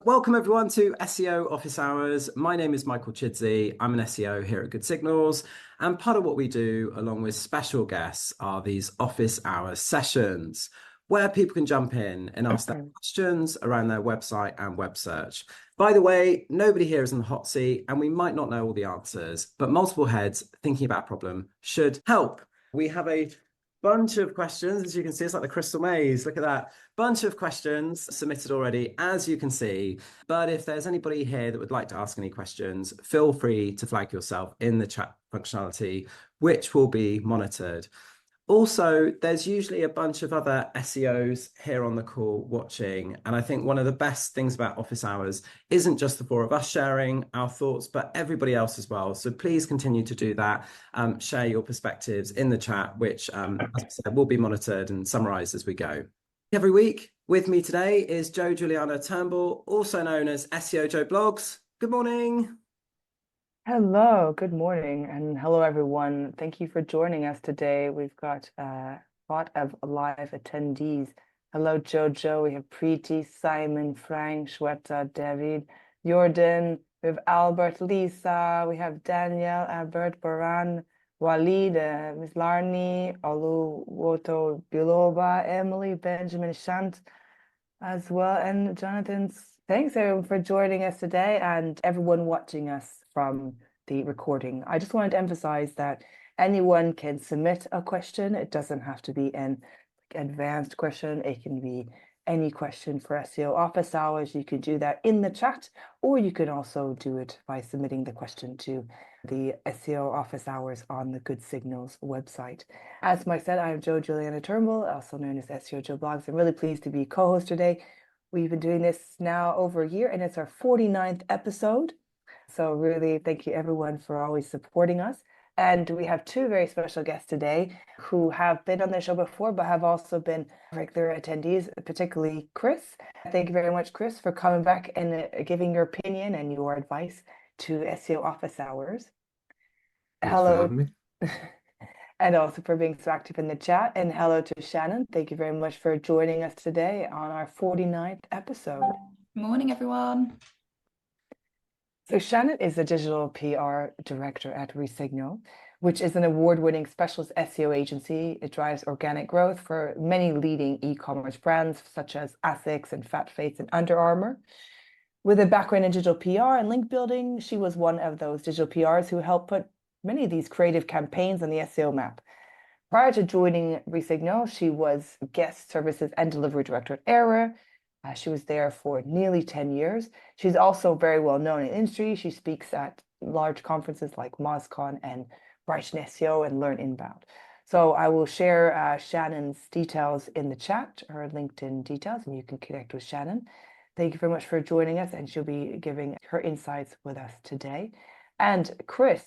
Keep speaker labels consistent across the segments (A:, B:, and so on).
A: Welcome everyone to SEO Office Hours. My name is Michael Chidzey. I'm an SEO here at Good Signals. And part of what we do, along with special guests, are these office hours sessions where people can jump in and ask their questions around their website and web search. By the way, nobody here is in the hot seat and we might not know all the answers, but multiple heads thinking about a problem should help. We have a bunch of questions. As you can see, it's like the crystal maze. Look at that. Bunch of questions submitted already, as you can see. But if there's anybody here that would like to ask any questions, feel free to flag yourself in the chat functionality, which will be monitored. Also, there's usually a bunch of other SEOs here on the call watching. And I think one of the best things about office hours isn't just the four of us sharing our thoughts, but everybody else as well. So please continue to do that. Share your perspectives in the chat, which, as I said, will be monitored and summarized as we go. Every week with me today is Juliana Turnbull, also known as SEO Joe Blogs. Good morning.
B: Hello, good morning, and hello everyone. Thank you for joining us today. We've got a lot of live attendees. Hello, Jojo. We have Preeti, Simon, Frank, Shweta, David, Jordan. We have Albert, Lisa. We have Daniel, Albert, Baran, Walid, Miss Larni, Olu, Woto, Biloba, Emily, Benjamin, Shant as well, and Jonathan. Thanks everyone for joining us today and everyone watching us from the recording. I just wanted to emphasize that anyone can submit a question. It doesn't have to be an advanced question. It can be any question for SEO office hours. You could do that in the chat, or you can also do it by submitting the question to the SEO office hours on the Good Signals website. As Mike said, I'm Juliana Turnbull, also known as SEO Joe Blogs. I'm really pleased to be co-host today. We've been doing this now over a year, and it's our 49th episode. So really, thank you everyone for always supporting us. And we have two very special guests today who have been on the show before, but have also been regular attendees, particularly Chris. Thank you very much, Chris, for coming back and giving your opinion and your advice to SEO office hours.
C: Thanks for
B: Hello.
C: having me.
B: And also for being so active in the chat. And hello to Shannon. Thank you very much for joining us today on our 49th episode.
D: Morning, everyone.
B: So Shannon is the digital PR director at Resignal, which is an award-winning specialist SEO agency. It drives organic growth for many leading e-commerce brands such as ASICS and FatFace and Under Armour. With a background in digital PR and link building, she was one of those digital PRs who helped put many of these creative campaigns on the SEO map. Prior to joining Resignal, she was guest services and delivery director at Aira. She was there for nearly 10 years. She's also very well known in the industry. She speaks at large conferences like MozCon and BrightonSEO and Learn Inbound. So I will share Shannon's details in the chat, her LinkedIn details, and you can connect with Shannon. Thank you very much for joining us, and she'll be giving her insights with us today. And Chris,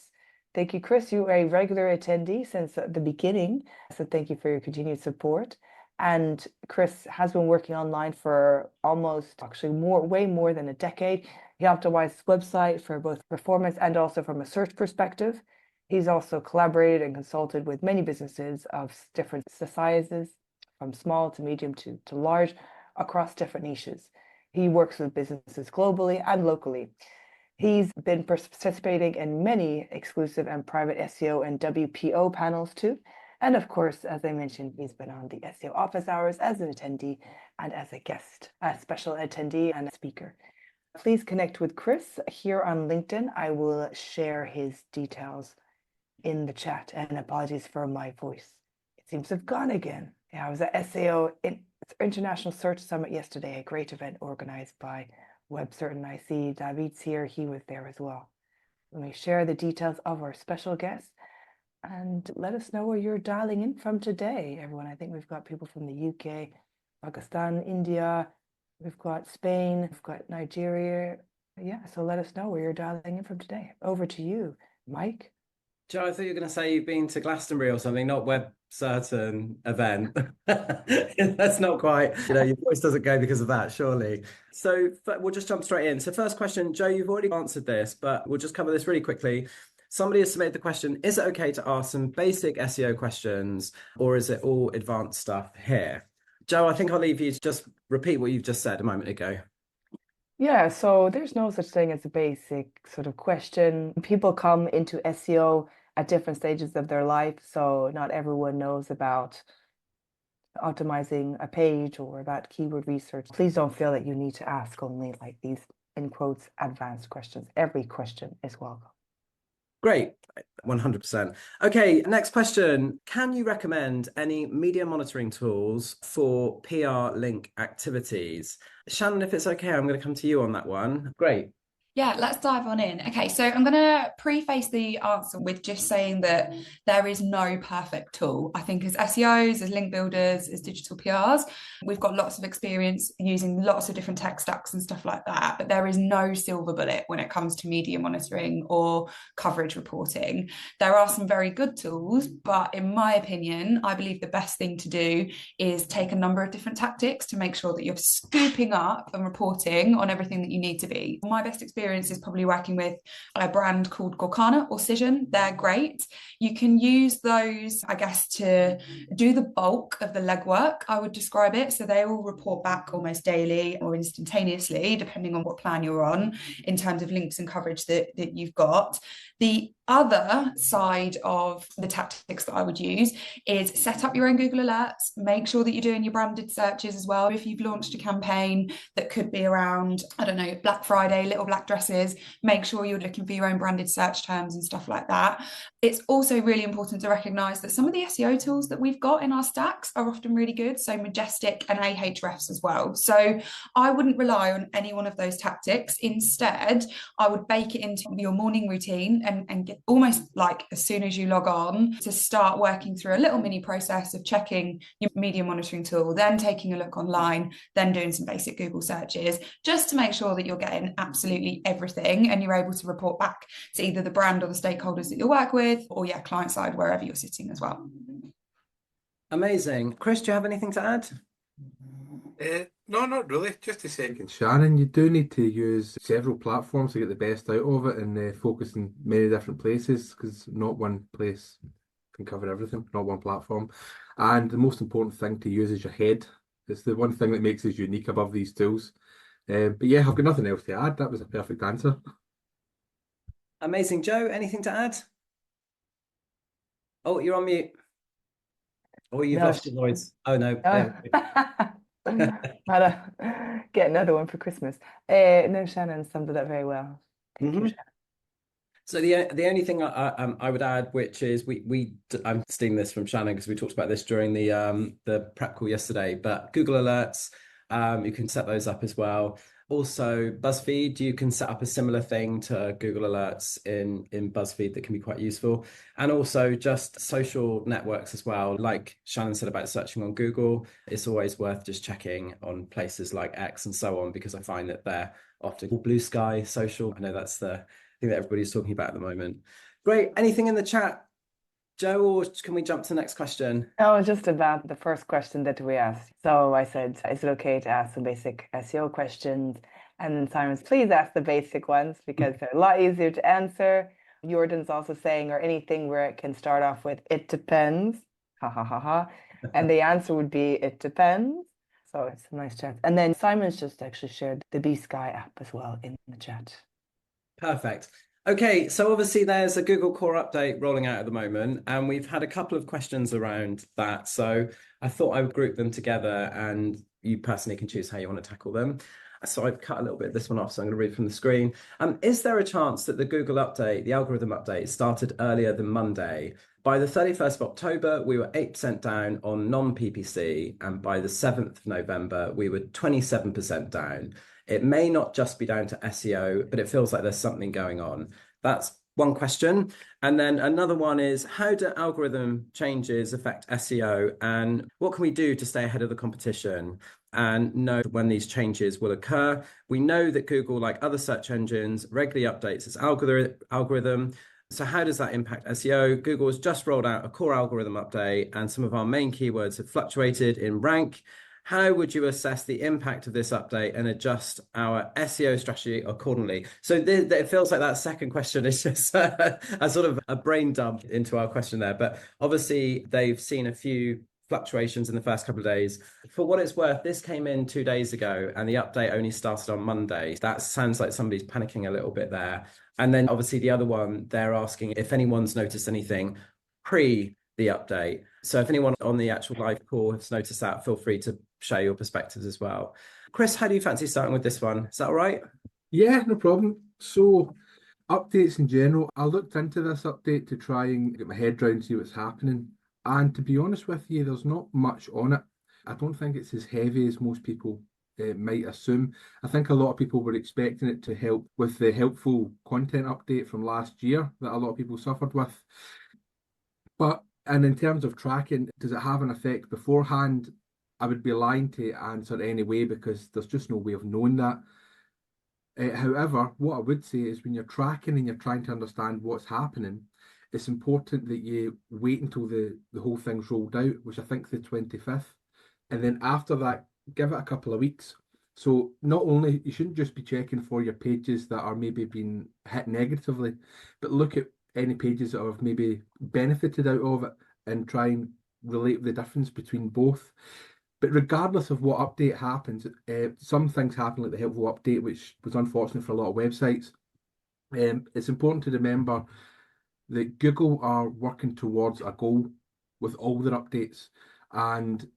B: thank you, Chris. You are a regular attendee since the beginning, so thank you for your continued support. And Chris has been working online for way more than a decade. He optimized his website for both performance and also from a search perspective. He's also collaborated and consulted with many businesses of different sizes, from small to medium to large, across different niches. He works with businesses globally and locally. He's been participating in many exclusive and private SEO and WPO panels too. And of course, as I mentioned, he's been on the SEO office hours as an attendee and as a guest, a special attendee and a speaker. Please connect with Chris here on LinkedIn. I will share his details in the chat, and apologies for my voice. It seems to have gone again. Yeah, I was at SEO International Search Summit yesterday, a great event organized by WebCert. I see David's here. He was there as well. Let me share the details of our special guest. And let us know where you're dialing in from today, everyone. I think we've got people from the UK, Pakistan, India, we've got Spain, we've got Nigeria. Yeah, so let us know where you're dialing in from today. Over to you, Mike.
A: Joe, I thought you were going to say you've been to Glastonbury or something, not web certain event. That's not quite, your voice doesn't go because of that, surely. So we'll just jump straight in. So first question, Joe, you've already answered this, but we'll just cover this really quickly. Somebody has submitted the question, is it okay to ask some basic SEO questions, or is it all advanced stuff here? Joe, I think I'll leave you to just repeat what you've just said a moment ago.
B: Yeah, so there's no such thing as a basic sort of question. People come into SEO at different stages of their life, so not everyone knows about optimizing a page or about keyword research. Please don't feel that you need to ask only like these, in quotes, advanced questions. Every question is welcome.
A: Great, 100%. Okay, next question. Can you recommend any media monitoring tools for PR link activities? Shannon, if it's okay, I'm going to come to you on that one. Great.
D: Yeah, let's dive on in. Okay, so I'm going to preface the answer with just saying that there is no perfect tool. I think as SEOs, as link builders, as digital PRs, we've got lots of experience using lots of different tech stacks and stuff like that, but there is no silver bullet when it comes to media monitoring or coverage reporting. There are some very good tools, but in my opinion, I believe the best thing to do is take a number of different tactics to make sure that you're scooping up and reporting on everything that you need to be. My best experience is probably working with a brand called Gorkana or Cision. They're great. You can use those, I guess, to do the bulk of the legwork, I would describe it. So they will report back almost daily or instantaneously, depending on what plan you're on, in terms of links and coverage that you've got. The other side of the tactics that I would use is set up your own Google Alerts, make sure that you're doing your branded searches as well. If you've launched a campaign that could be around, I don't know, Black Friday, little black dresses, make sure you're looking for your own branded search terms and stuff like that. It's also really important to recognize that some of the SEO tools that we've got in our stacks are often really good. So Majestic and Ahrefs as well. So I wouldn't rely on any one of those tactics. Instead, I would bake it into your morning routine and get almost like as soon as you log on to start working through a little mini process of checking your media monitoring tool, then taking a look online, then doing some basic Google searches, just to make sure that you're getting absolutely everything and you're able to report back to either the brand or the stakeholders that you work with, or client side, wherever you're sitting as well.
A: Amazing. Chris, do you have anything to add?
C: No, not really. Just to second Shannon, you do need to use several platforms to get the best out of it and focus in many different places because not one place can cover everything, not one platform. And the most important thing to use is your head. It's the one thing that makes us unique above these tools. But yeah, I've got nothing else to add. That was a perfect answer.
A: Amazing. Joe, anything to add? Oh, you're on mute. Oh, you've lost your voice. Oh, no.
B: Get another one for Christmas. No, Shannon summed it up very well. Thank you, Shannon.
A: So the only thing I would add, which is I'm stealing this from Shannon because we talked about this during the prep call yesterday, but Google Alerts, you can set those up as well. Also, BuzzFeed, you can set up a similar thing to Google Alerts in BuzzFeed that can be quite useful. And also just social networks as well. Like Shannon said about searching on Google, it's always worth just checking on places like X and so on, because I find that they're often blue sky social. I know that's the thing that everybody's talking about at the moment. Great. Anything in the chat, Joe, or can we jump to the next question?
B: Oh, just about the first question that we asked. So I said, is it okay to ask some basic SEO questions? And then Simon's, please ask the basic ones because they're a lot easier to answer. Jordan's also saying, or anything where it can start off with, it depends. Ha ha ha ha. And the answer would be, it depends. So it's a nice chat. And then Simon's just actually shared the B Sky app as well in the chat.
A: Perfect. Okay, so obviously there's a Google Core update rolling out at the moment, and we've had a couple of questions around that. So I thought I would group them together and you personally can choose how you want to tackle them. So I've cut a little bit of this one off, so I'm going to read from the screen. Is there a chance that the Google update, the algorithm update, started earlier than Monday? By the 31st of October, we were 8% down on non-PPC, and by the 7th of November, we were 27% down. It may not just be down to SEO, but it feels like there's something going on. That's one question. And then another one is, how do algorithm changes affect SEO, and what can we do to stay ahead of the competition and know when these changes will occur? We know that Google, like other search engines, regularly updates its algorithm. So how does that impact SEO? Google has just rolled out a core algorithm update, and some of our main keywords have fluctuated in rank. How would you assess the impact of this update and adjust our SEO strategy accordingly? So it feels like that second question is just a sort of a brain dump into our question there. But obviously, they've seen a few fluctuations in the first couple of days. For what it's worth, this came in 2 days ago and the update only started on Monday. That sounds like somebody's panicking a little bit there. And then obviously the other one, they're asking if anyone's noticed anything pre the update. So if anyone on the actual live call has noticed that, feel free to share your perspectives as well. Chris, how do you fancy starting with this one? Is that all right?
C: Yeah, no problem. So updates in general, I looked into this update to try and get my head around, see what's happening. And to be honest with you, there's not much on it. I don't think it's as heavy as most people might assume. I think a lot of people were expecting it to help with the helpful content update from last year that a lot of people suffered with. And in terms of tracking, does it have an effect beforehand? I would be lying to answer anyway because there's just no way of knowing that. However, what I would say is when you're tracking and you're trying to understand what's happening, it's important that you wait until the whole thing's rolled out, which I think the 25th. And then after that, give it a couple of weeks. So not only, you shouldn't just be checking for your pages that are maybe being hit negatively, but look at any pages that have maybe benefited out of it and try and relate the difference between both. But regardless of what update happens, some things happen like the helpful update, which was unfortunate for a lot of websites. It's important to remember that Google are working towards a goal with all their updates, and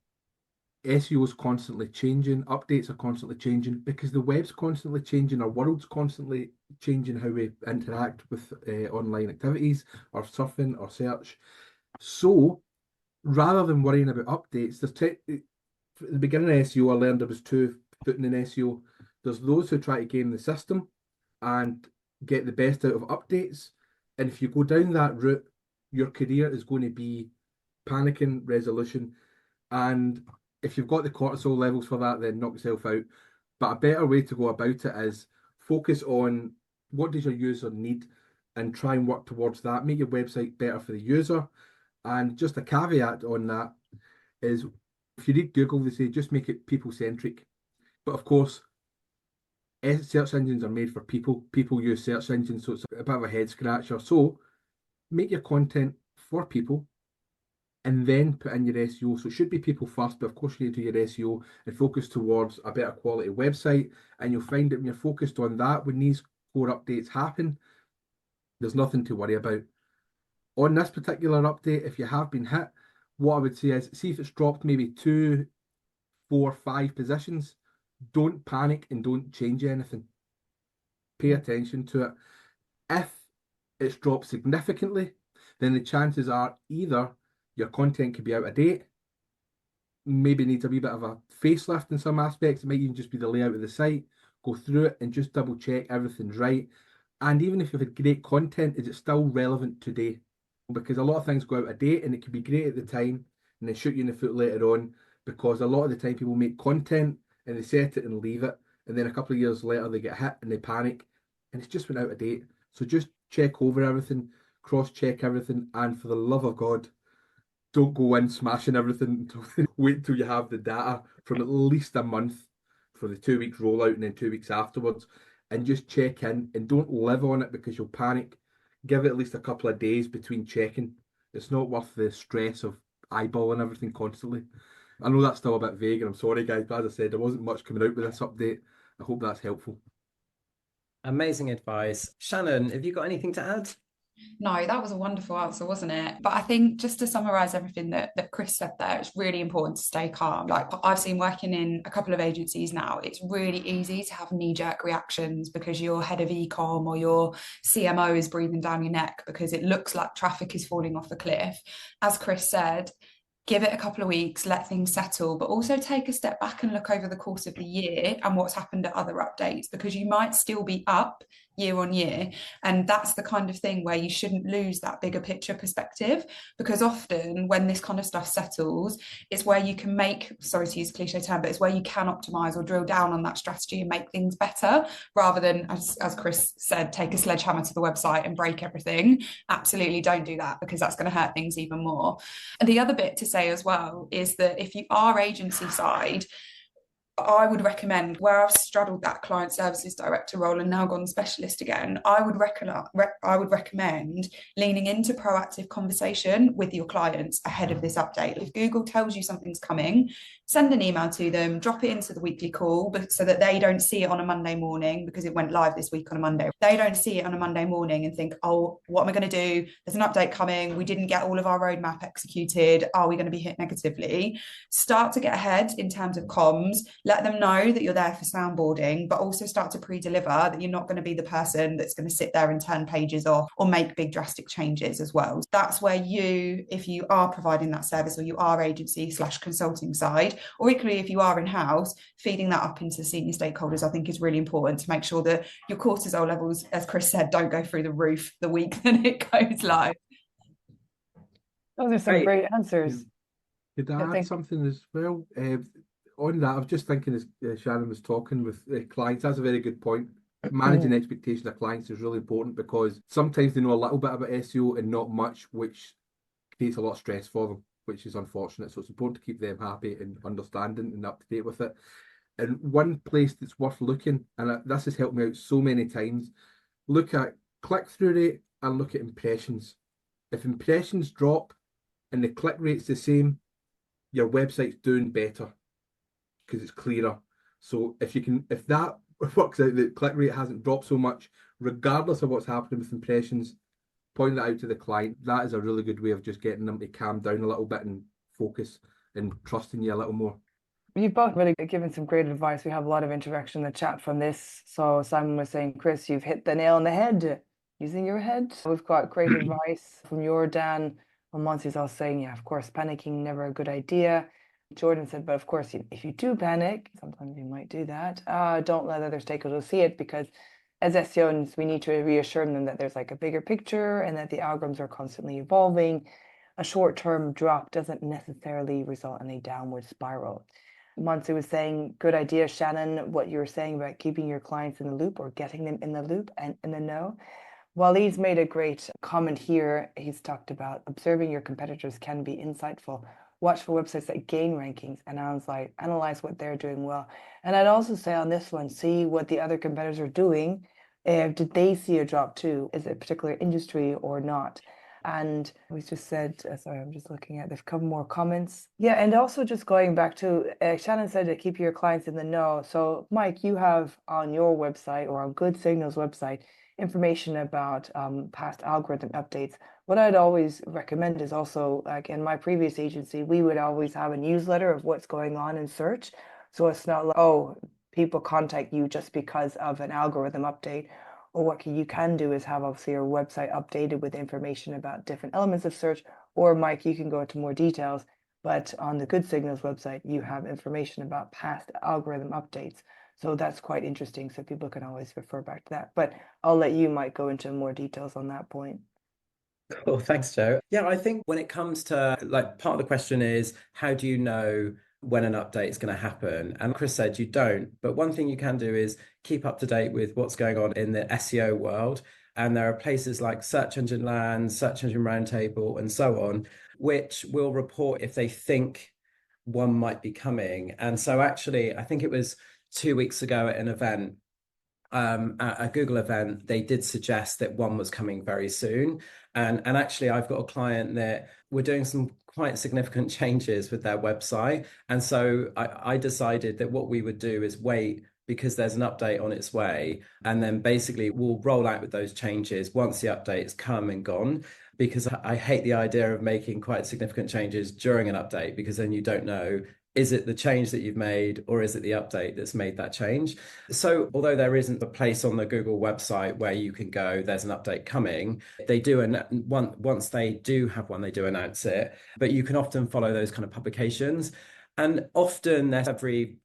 C: SEO is constantly changing, updates are constantly changing because the web's constantly changing, our world's constantly changing how we interact with online activities or surfing or search. So rather than worrying about updates, at the beginning of SEO, I learned there was two footing in SEO. There's those who try to game the system and get the best out of updates. And if you go down that route, your career is going to be panicking, resolution. And if you've got the cortisol levels for that, then knock yourself out. But a better way to go about it is focus on what does your user need and try and work towards that. Make your website better for the user. And just a caveat on that is if you read Google, they say just make it people-centric. But of course, search engines are made for people. People use search engines, so it's a bit of a head scratcher. So make your content for people and then put in your SEO. So it should be people first, but of course you need to do your SEO and focus towards a better quality website. And you'll find that when you're focused on that, when these core updates happen, there's nothing to worry about. On this particular update, if you have been hit, what I would say is see if it's dropped maybe 2, 4, 5 positions. Don't panic and don't change anything. Pay attention to it. If it's dropped significantly, then the chances are either your content could be out of date, maybe needs a wee bit of a facelift in some aspects. It might even just be the layout of the site. Go through it and just double check everything's right. And even if you've had great content, is it still relevant today? Because a lot of things go out of date and it can be great at the time and then shoot you in the foot later on, because a lot of the time people make content and they set it and leave it, and then a couple of years later they get hit and they panic and it's just went out of date. So just check over everything, cross-check everything, and for the love of God, don't go in smashing everything. Wait till you have the data from at least a month for the 2 weeks rollout and then 2 weeks afterwards, and just check in and don't live on it because you'll panic. Give it at least a couple of days between checking. It's not worth the stress of eyeballing everything constantly. I know that's still a bit vague, and I'm sorry, guys, but as I said, there wasn't much coming out with this update. I hope that's helpful.
A: Amazing advice. Shannon, have you got anything to add?
D: No, that was a wonderful answer, wasn't it? But I think just to summarize everything that Chris said there, it's really important to stay calm. Like I've seen working in a couple of agencies now, it's really easy to have knee-jerk reactions because your head of e-com or your CMO is breathing down your neck because it looks like traffic is falling off a cliff. As Chris said, give it a couple of weeks, let things settle, but also take a step back and look over the course of the year and what's happened at other updates, because you might still be up year on year. And that's the kind of thing where you shouldn't lose that bigger picture perspective, because often when this kind of stuff settles, it's where you can make, sorry to use a cliche term, but it's where you can optimize or drill down on that strategy and make things better, rather than, as Chris said, take a sledgehammer to the website and break everything. Absolutely don't do that, because that's going to hurt things even more. And the other bit to say as well is that if you are agency side, I would recommend, where I've straddled that client services director role and now gone specialist again, I would recommend leaning into proactive conversation with your clients ahead of this update. If Google tells you something's coming, send an email to them, drop it into the weekly call, so that they don't see it on a Monday morning, because it went live this week on a Monday. They don't see it on a Monday morning and think, oh, what am I going to do? There's an update coming. We didn't get all of our roadmap executed. Are we going to be hit negatively? Start to get ahead in terms of comms. Let them know that you're there for soundboarding, but also start to pre-deliver that you're not going to be the person that's going to sit there and turn pages off or make big drastic changes as well. That's where you, if you are providing that service, or you are agency/consulting side, or equally if you are in-house, feeding that up into senior stakeholders, I think is really important to make sure that your cortisol levels, as Chris said, don't go through the roof the week that it goes live.
B: Those are some great answers.
C: Could I add something as well? On that, I was just thinking as Shannon was talking with clients, that's a very good point. Managing expectations of clients is really important, because sometimes they know a little bit about SEO and not much, which creates a lot of stress for them, which is unfortunate. So it's important to keep them happy and understanding and up to date with it. And one place that's worth looking, and this has helped me out so many times, look at click-through rate and look at impressions. If impressions drop and the click rate's the same, your website's doing better, because it's clearer. So if that works out, that click rate hasn't dropped so much, regardless of what's happening with impressions, point that out to the client. That is a really good way of just getting them to calm down a little bit and focus and trusting you a little more.
B: You've both really given some great advice. We have a lot of interaction in the chat from this. So Simon was saying, Chris, you've hit the nail on the head using your head. We've got great advice from your Dan. Well, Monsi's all saying, yeah, of course, panicking, never a good idea. Jordan said, but of course, if you do panic, sometimes you might do that, don't let other stakeholders see it, because as SEOs, we need to reassure them that there's like a bigger picture and that the algorithms are constantly evolving. A short-term drop doesn't necessarily result in a downward spiral. Monsi was saying, good idea, Shannon, what you were saying about keeping your clients in the loop, or getting them in the loop and in the know. Waleed's made a great comment here. He's talked about observing your competitors can be insightful. Watch for websites that gain rankings and analyze what they're doing well. And I'd also say on this one, see what the other competitors are doing. Did they see a drop too? Is it a particular industry or not? And we just said, sorry, I'm just looking at, there's a couple more comments. Yeah, and also just going back to, Shannon said to keep your clients in the know. So Mike, you have on your website, or on Good Signal's website, information about past algorithm updates. What I'd always recommend is also, like in my previous agency, we would always have a newsletter of what's going on in search. So it's not like, oh, people contact you just because of an algorithm update. Or what you can do is have obviously your website updated with information about different elements of search. Or Mike, you can go into more details, but on the Good Signals website, you have information about past algorithm updates. So that's quite interesting. So people can always refer back to that. But I'll let you, Mike, go into more details on that point.
A: Cool, thanks, Joe. Yeah, I think when it comes to, like, part of the question is, how do you know when an update is going to happen? And Chris said you don't, but one thing you can do is keep up to date with what's going on in the SEO world. And there are places like Search Engine Land, Search Engine Roundtable, and so on, which will report if they think one might be coming. And so actually, I think it was 2 weeks ago at an event, at a Google event, they did suggest that one was coming very soon. And actually, I've got a client that we're doing some quite significant changes with their website. And so I decided that what we would do is wait, because there's an update on its way. And then basically we'll roll out with those changes once the update's come and gone, because I hate the idea of making quite significant changes during an update, because then you don't know, is it the change that you've made, or is it the update that's made that change? So although there isn't a place on the Google website where you can go, there's an update coming, they do, and once they do have one, they do announce it. But you can often follow those kind of publications. And often there's every,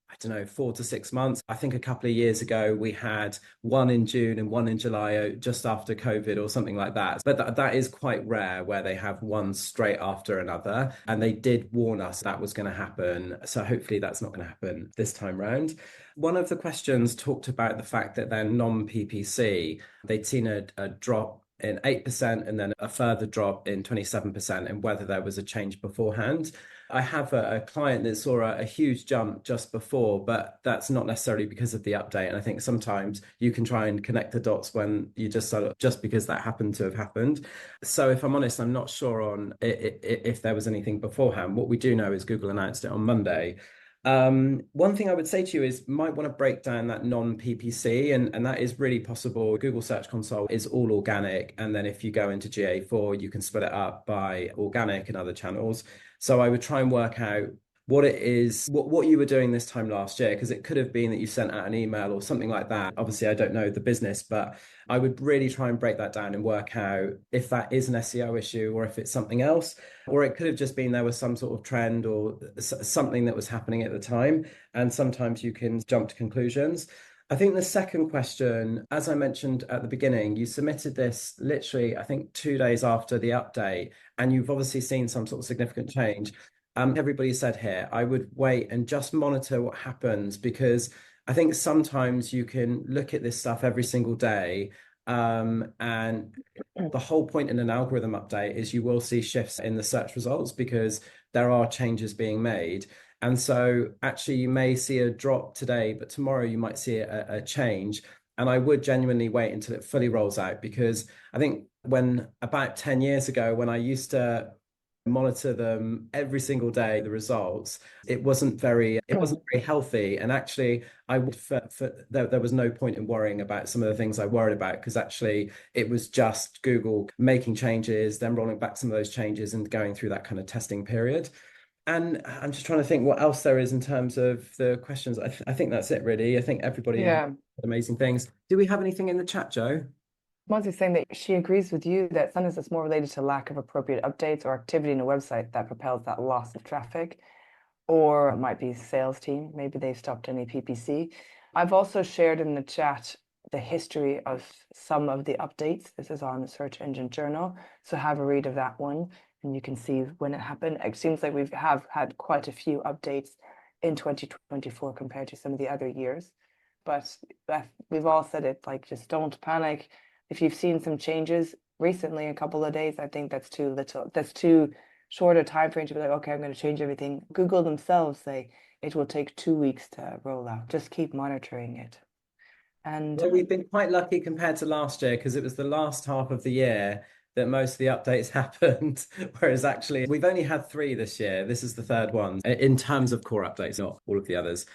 A: 4 to 6 months. I think a couple of years ago, we had one in June and one in July, just after COVID or something like that. But that is quite rare, where they have one straight after another. And they did warn us that was going to happen. So hopefully that's not going to happen this time round. One of the questions talked about the fact that they're non-PPC. They'd seen a drop in 8% and then a further drop in 27%, and whether there was a change beforehand. I have a client that saw a huge jump just before, but that's not necessarily because of the update. And I think sometimes you can try and connect the dots when you just because that happened to have happened. So if I'm honest, I'm not sure on if there was anything beforehand. What we do know is Google announced it on Monday. One thing I would say to you is might want to break down that non-PPC, and that is really possible. Google Search Console is all organic, and then if you go into GA4, you can split it up by organic and other channels. So I would try and work out what it is, what you were doing this time last year, because it could have been that you sent out an email or something like that. Obviously, I don't know the business, but I would really try and break that down and work out if that is an SEO issue or if it's something else, or it could have just been there was some sort of trend or something that was happening at the time. And sometimes you can jump to conclusions. I think the second question, as I mentioned at the beginning, you submitted this literally, I think, 2 days after the update, and you've obviously seen some sort of significant change. Everybody said here, I would wait and just monitor what happens, because I think sometimes you can look at this stuff every single day. And the whole point in an algorithm update is you will see shifts in the search results because there are changes being made. And so actually you may see a drop today, but tomorrow you might see a change. And I would genuinely wait until it fully rolls out, because I think when about 10 years ago, when I used to monitor them every single day, the results, it wasn't very healthy. And actually there was no point in worrying about some of the things I worried about, because actually it was just Google making changes, then rolling back some of those changes and going through that kind of testing period. And I'm just trying to think what else there is in terms of the questions. I think that's it, really. I think everybody had amazing things. Do we have anything in the chat, Joe?
B: Monty's saying that she agrees with you that sometimes it's more related to lack of appropriate updates or activity in a website that propels that loss of traffic, or it might be sales team. Maybe they've stopped any PPC. I've also shared in the chat the history of some of the updates. This is on the Search Engine Journal, so have a read of that one, and you can see when it happened. It seems like we have had quite a few updates in 2024 compared to some of the other years. But we've all said it, like, just don't panic. If you've seen some changes recently, a couple of days, I think that's too little. That's too short a time frame to be like, okay, I'm going to change everything. Google themselves say it will take 2 weeks to roll out. Just keep monitoring it. And
A: well, we've been quite lucky compared to last year, because it was the last half of the year that most of the updates happened, whereas actually we've only had 3 this year. This is the 3rd one in terms of core updates, not all of the others.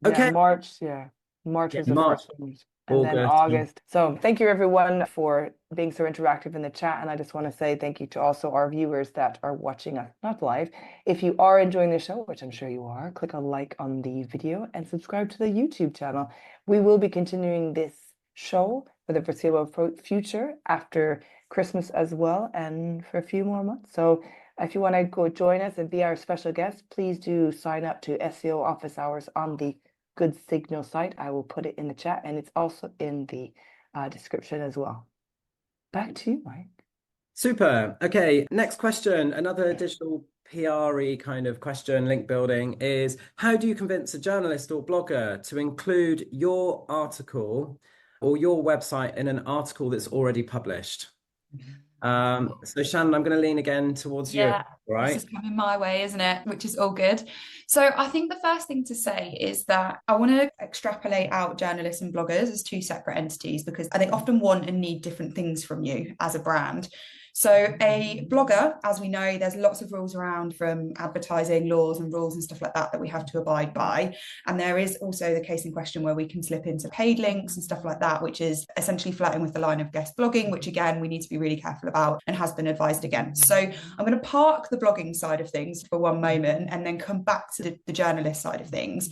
A: Okay.
B: March was the first one. And then August. So thank you everyone for being so interactive in the chat. And I just want to say thank you to also our viewers that are watching us, not live. If you are enjoying the show, which I'm sure you are, click on like on the video and subscribe to the YouTube channel. We will be continuing this show for the foreseeable future after Christmas as well, and for a few more months. So if you want to go join us and be our special guest, please do sign up to SEO office hours on the Good Signal site. I will put it in the chat, and it's also in the description as well. Back to you, Mike.
A: Super. Okay, next question. Another digital PR-y kind of question, link building, is how do you convince a journalist or blogger to include your article or your website in an article that's already published? So Shannon, I'm going to lean again towards you. Right,
D: this is coming my way, isn't it? Which is all good. So I think the first thing to say is that I want to extrapolate out journalists and bloggers as 2 separate entities, because they often want and need different things from you as a brand. So a blogger, as we know, there's lots of rules around, from advertising laws and rules and stuff like that we have to abide by. And there is also the case in question where we can slip into paid links and stuff like that, which is essentially flirting with the line of guest blogging, which again, we need to be really careful about and has been advised against. So I'm going to park the blogging side of things for one moment and then come back to the journalist side of things.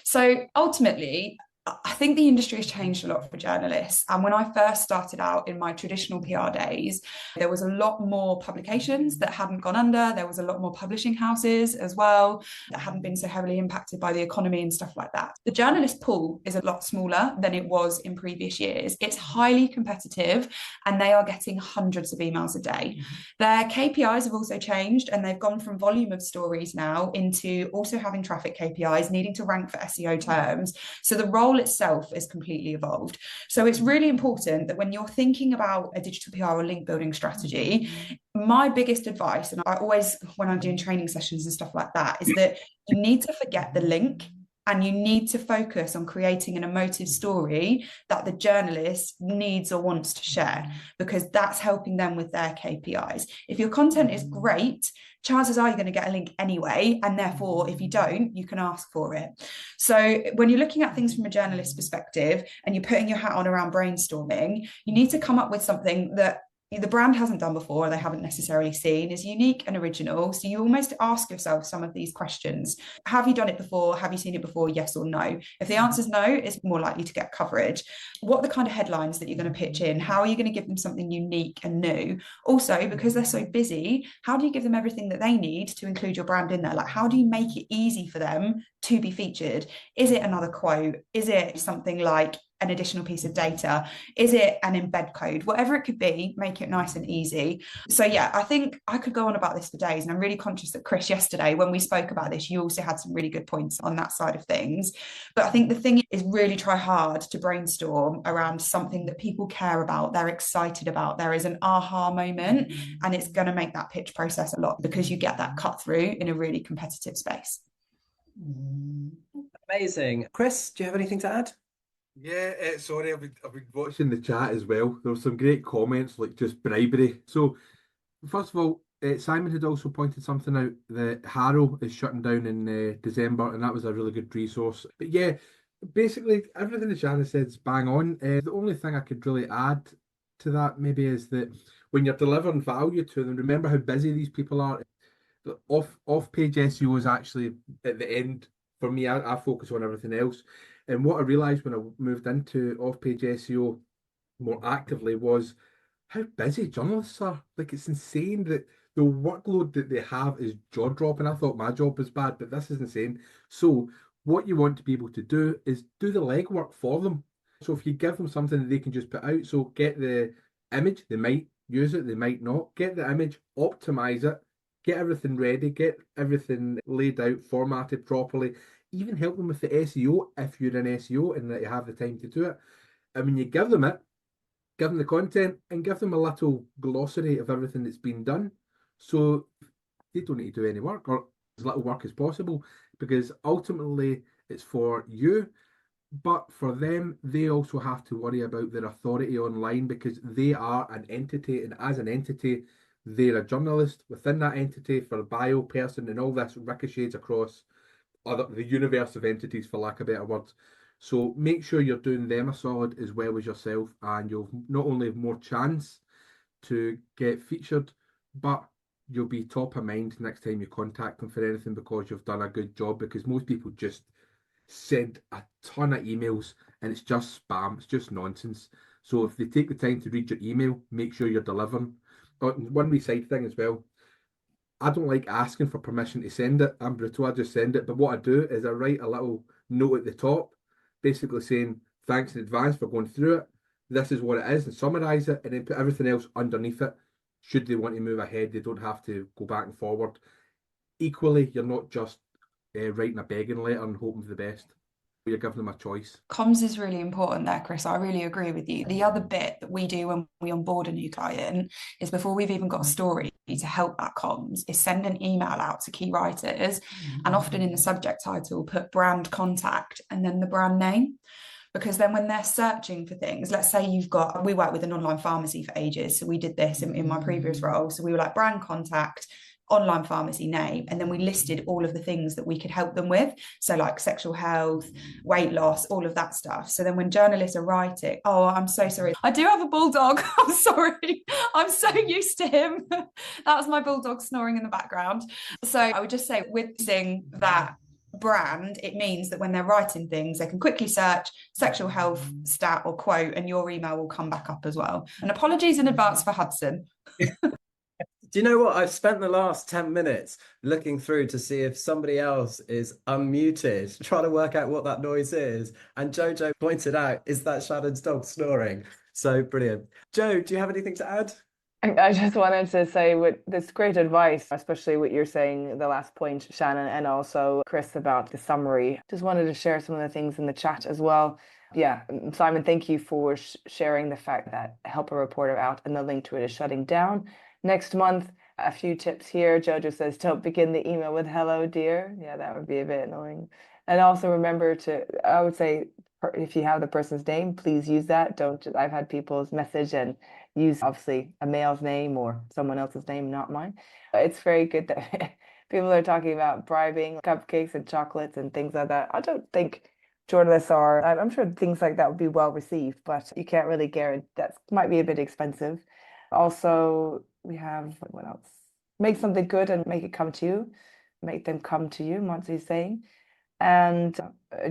D: So ultimately, I think the industry has changed a lot for journalists. And when I first started out in my traditional PR days, there was a lot more publications that hadn't gone under. There was a lot more publishing houses as well that hadn't been so heavily impacted by the economy and stuff like that. The journalist pool is a lot smaller than it was in previous years. It's highly competitive, and they are getting hundreds of emails a day. Their KPIs have also changed, and they've gone from volume of stories now into also having traffic KPIs, needing to rank for SEO terms. So the role role itself is completely evolved. So it's really important that when you're thinking about a digital PR or link building strategy, my biggest advice, and I always, when I'm doing training sessions and stuff like that, is that you need to forget the link. And you need to focus on creating an emotive story that the journalist needs or wants to share, because that's helping them with their KPIs. If your content is great, chances are you're going to get a link anyway. And therefore, if you don't, you can ask for it. So when you're looking at things from a journalist perspective and you're putting your hat on around brainstorming, you need to come up with something that the brand hasn't done before, or they haven't necessarily seen, is unique and original. So you almost ask yourself some of these questions. Have you done it before? Have you seen it before? Yes or no? If the answer is no, it's more likely to get coverage. What are the kind of headlines that you're going to pitch in? How are you going to give them something unique and new? Also, because they're so busy, how do you give them everything that they need to include your brand in there? Like, how do you make it easy for them to be featured? Is it another quote? Is it something like an additional piece of data? Is it an embed code? Whatever it could be, make it nice and easy. So yeah, I think I could go on about this for days, and I'm really conscious that Chris, yesterday when we spoke about this, you also had some really good points on that side of things. But I think the thing is, really try hard to brainstorm around something that people care about, they're excited about, there is an aha moment, and it's going to make that pitch process a lot, because you get that cut through in a really competitive space.
A: Amazing. Chris, do you have anything to add?
C: Yeah, sorry, I've been watching the chat as well. There were some great comments, like just bribery. So, first of all, Simon had also pointed something out that Harrow is shutting down in December, and that was a really good resource. But yeah, basically everything that Shannon said is bang on. The only thing I could really add to that maybe is that when you're delivering value to them, remember how busy these people are. The off-page SEO is actually at the end. For me, I focus on everything else. And what I realised when I moved into off-page SEO more actively was how busy journalists are. Like, it's insane that the workload that they have is jaw-dropping. I thought my job was bad, but this is insane. So what you want to be able to do is do the legwork for them. So if you give them something that they can just put out, so get the image, they might use it, they might not. Get the image, optimize it, get everything ready, get everything laid out, formatted properly. Even help them with the SEO if you're an SEO and that you have the time to do it. And when you give them it, give them the content and give them a little glossary of everything that's been done. So they don't need to do any work, or as little work as possible, because ultimately it's for you. But for them, they also have to worry about their authority online, because they are an entity, and as an entity, they're a journalist within that entity for a bio person, and all this ricochets across the universe of entities, for lack of better words. So make sure you're doing them a solid as well as yourself, and you'll not only have more chance to get featured, but you'll be top of mind next time you contact them for anything, because you've done a good job. Because most people just send a ton of emails and it's just spam, it's just nonsense. So if they take the time to read your email, make sure you're delivering. One wee side thing as well, I don't like asking for permission to send it. I'm brutal, I just send it. But what I do is I write a little note at the top, basically saying thanks in advance for going through it. This is what it is, and summarise it, and then put everything else underneath it. Should they want to move ahead, they don't have to go back and forward. Equally, you're not just writing a begging letter and hoping for the best. You're giving them a choice.
D: Comms is really important there, Chris. I really agree with you. The other bit that we do when we onboard a new client is, before we've even got a story to help that comms, is send an email out to key writers, and often in the subject title put brand contact and then the brand name. Because then when they're searching for things, let's say we work with an online pharmacy for ages. So we did this in my previous role. So we were like, brand contact, online pharmacy name, and then we listed all of the things that we could help them with, so like sexual health, weight loss, all of that stuff. So then when journalists are writing, oh, I'm so sorry, I do have a bulldog, I'm sorry, I'm so used to him. That was my bulldog snoring in the background. So I would just say, with using that brand, it means that when they're writing things, they can quickly search sexual health stat or quote, and your email will come back up as well. And apologies in advance for Hudson.
A: Do you know what? I've spent the last 10 minutes looking through to see if somebody else is unmuted, trying to work out what that noise is. And Jojo pointed out, is that Shannon's dog snoring? So brilliant. Joe, do you have anything to add?
B: I just wanted to say with this great advice, especially what you're saying, the last point, Shannon, and also Chris about the summary. Just wanted to share some of the things in the chat as well. Yeah, Simon, thank you for sharing the fact that Help a Reporter Out and the link to it is shutting down next month. A few tips here. Jojo says, don't begin the email with hello, dear. Yeah, that would be a bit annoying. And also remember to, I would say, if you have the person's name, please use that. Don't, I've had people's message and use obviously a male's name or someone else's name, not mine. It's very good that people are talking about bribing cupcakes and chocolates and things like that. I don't think journalists are, I'm sure things like that would be well received, but you can't really guarantee that might be a bit expensive. Also, we have what else? Make something good and make it come to you. Make them come to you, Monty's saying. And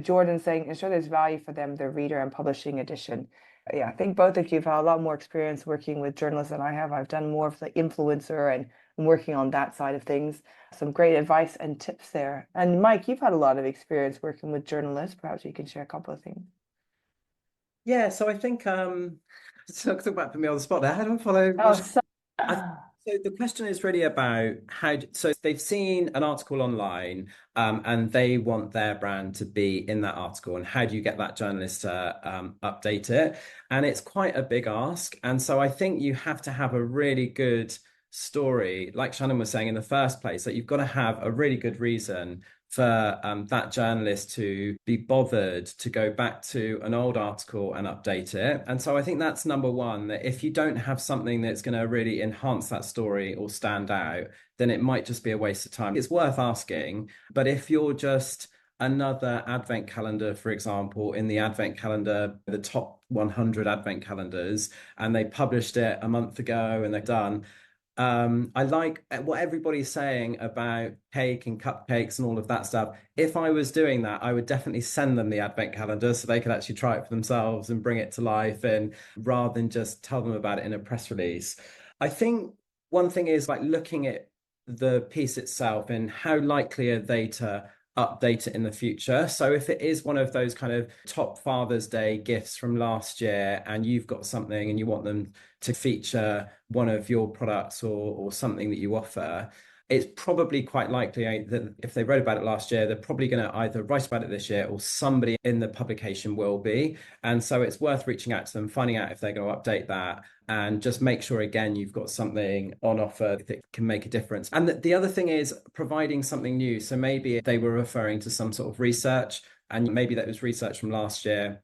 B: Jordan saying, ensure there's value for them, the reader and publishing edition. Yeah, I think both of you have had a lot more experience working with journalists than I have. I've done more of the influencer and I'm working on that side of things. Some great advice and tips there. And Mike, you've had a lot of experience working with journalists. Perhaps you can share a couple of things.
A: Yeah, so I think so talk about put me on the spot there. How do I follow?
B: Oh,
A: So the question is really about so they've seen an article online and they want their brand to be in that article, and how do you get that journalist to update it? And it's quite a big ask. And so I think you have to have a really good story, like Shannon was saying in the first place, that you've got to have a really good reason for that journalist to be bothered to go back to an old article and update it. And so I think that's number one, that if you don't have something that's going to really enhance that story or stand out, then it might just be a waste of time. It's worth asking, but if you're just another advent calendar, for example, in the advent calendar, the top 100 advent calendars, and they published it a month ago and they're done. I like what everybody's saying about cake and cupcakes and all of that stuff. If I was doing that, I would definitely send them the advent calendar so they could actually try it for themselves and bring it to life, and rather than just tell them about it in a press release. I think one thing is like looking at the piece itself and how likely are they to update it in the future. So if it is one of those kind of top Father's Day gifts from last year and you've got something and you want them to feature one of your products or something that you offer, it's probably quite likely that if they wrote about it last year, they're probably going to either write about it this year or somebody in the publication will be. And so it's worth reaching out to them, finding out if they're going to update that, and just make sure, again, you've got something on offer that can make a difference. And the other thing is providing something new. So maybe they were referring to some sort of research, and maybe that was research from last year,